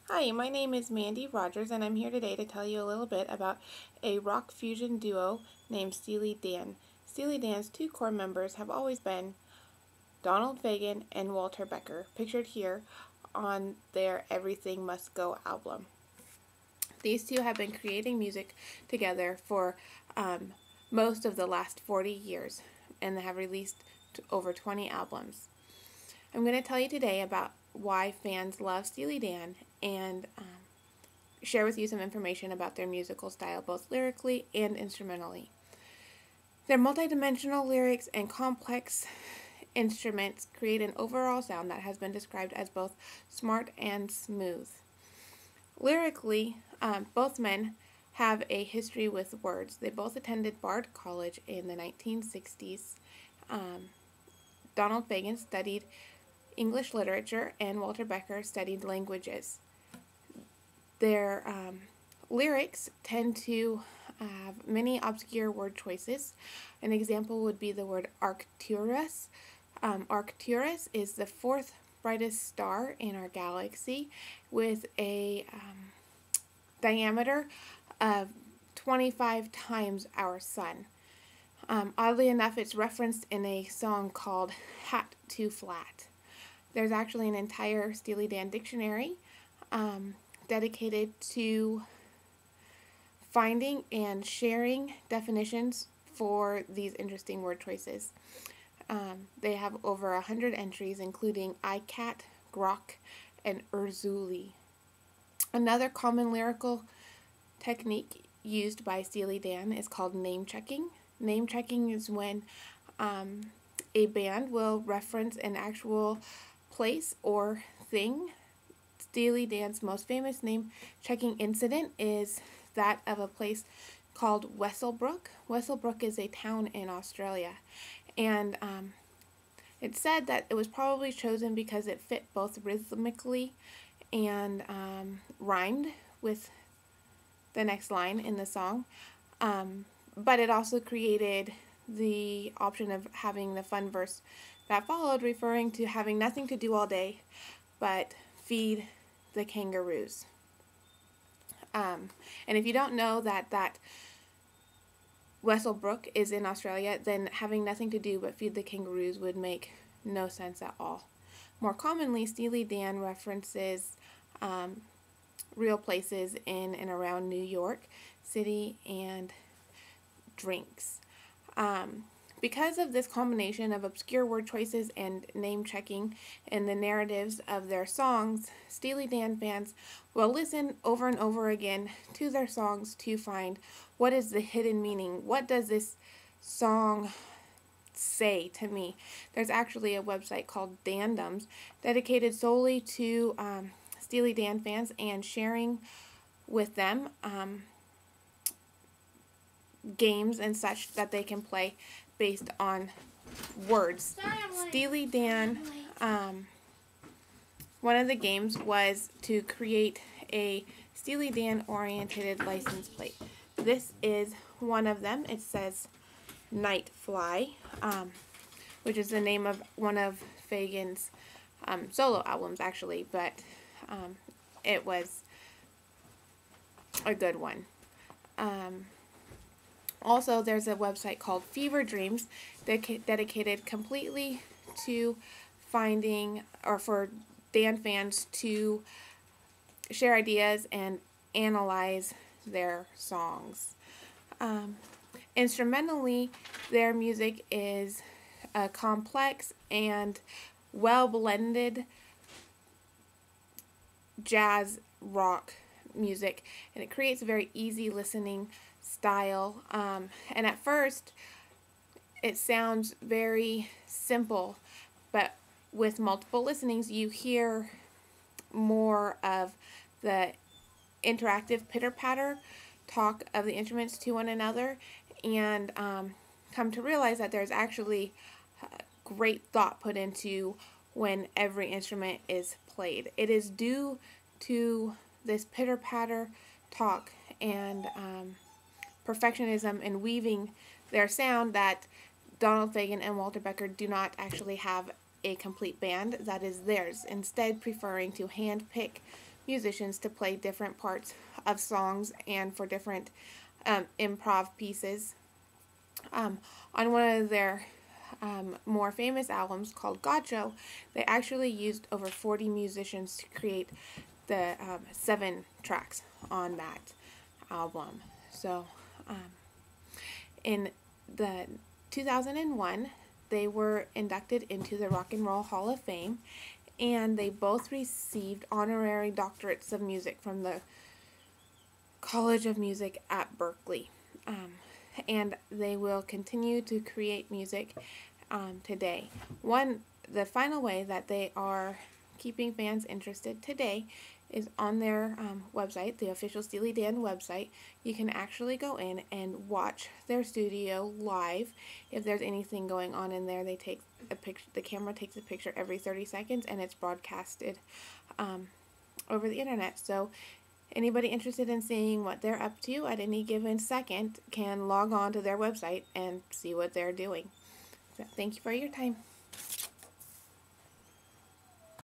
Hi, my name is Mandy Rogers, and I'm here today to tell you a little bit about a rock fusion duo named Steely Dan. Steely Dan's two core members have always been Donald Fagen and Walter Becker, pictured here on their Everything Must Go album. These two have been creating music together for most of the last 40 years and have released over 20 albums. I'm going to tell you today about why fans love Steely Dan and share with you some information about their musical style, both lyrically and instrumentally. Their multidimensional lyrics and complex instruments create an overall sound that has been described as both smart and smooth. Lyrically, both men have a history with words. They both attended Bard College in the 1960s. Donald Fagen studied English literature, and Walter Becker studied languages. Their lyrics tend to have many obscure word choices. An example would be the word Arcturus. Arcturus is the fourth brightest star in our galaxy with a diameter of 25 times our sun. Oddly enough, it's referenced in a song called Hat Too Flat. There's actually an entire Steely Dan dictionary dedicated to finding and sharing definitions for these interesting word choices. They have over 100 entries, including ICAT, Grok, and Urzuli. Another common lyrical technique used by Steely Dan is called name checking. Name checking is when a band will reference an actual place or thing. Steely Dan's most famous name checking incident is that of a place called Wesselbrook. Wesselbrook is a town in Australia, and it's said that it was probably chosen because it fit both rhythmically and rhymed with the next line in the song, but it also created the option of having the fun verse that followed, referring to having nothing to do all day but feed the kangaroos. And if you don't know that Wesselbrook is in Australia, then having nothing to do but feed the kangaroos would make no sense at all. More commonly, Steely Dan references real places in and around New York City and drinks. Because of this combination of obscure word choices and name checking in the narratives of their songs, Steely Dan fans will listen over and over again to their songs to find what is the hidden meaning. What does this song say to me? There's actually a website called Dandoms dedicated solely to Steely Dan fans and sharing with them games and such that they can play based on words. Steely Dan, one of the games was to create a Steely Dan oriented license plate. This is one of them. It says Night Fly, which is the name of one of Fagen's solo albums, actually, but it was a good one. Also, there's a website called Fever Dreams dedicated completely to finding, or for Dan fans to share ideas and analyze their songs. Instrumentally, their music is complex and well-blended jazz rock music, and it creates a very easy listening style. And at first, it sounds very simple, but with multiple listenings, you hear more of the interactive pitter-patter talk of the instruments to one another, and come to realize that there's actually great thought put into when every instrument is played. It is due to this pitter-patter talk and perfectionism in weaving their sound that Donald Fagen and Walter Becker do not actually have a complete band that is theirs, instead preferring to handpick musicians to play different parts of songs and for different improv pieces. On one of their more famous albums called Gotcho, they actually used over 40 musicians to create the 7 tracks on that album. So, in the 2001, they were inducted into the Rock and Roll Hall of Fame, and they both received honorary doctorates of music from the College of Music at Berkeley. And they will continue to create music today. The final way that they are keeping fans interested today is on their website, the official Steely Dan website. You can actually go in and watch their studio live. If there's anything going on in there, they take a picture. The camera takes a picture every 30 seconds, and it's broadcasted over the internet. So anybody interested in seeing what they're up to at any given second can log on to their website and see what they're doing. So thank you for your time.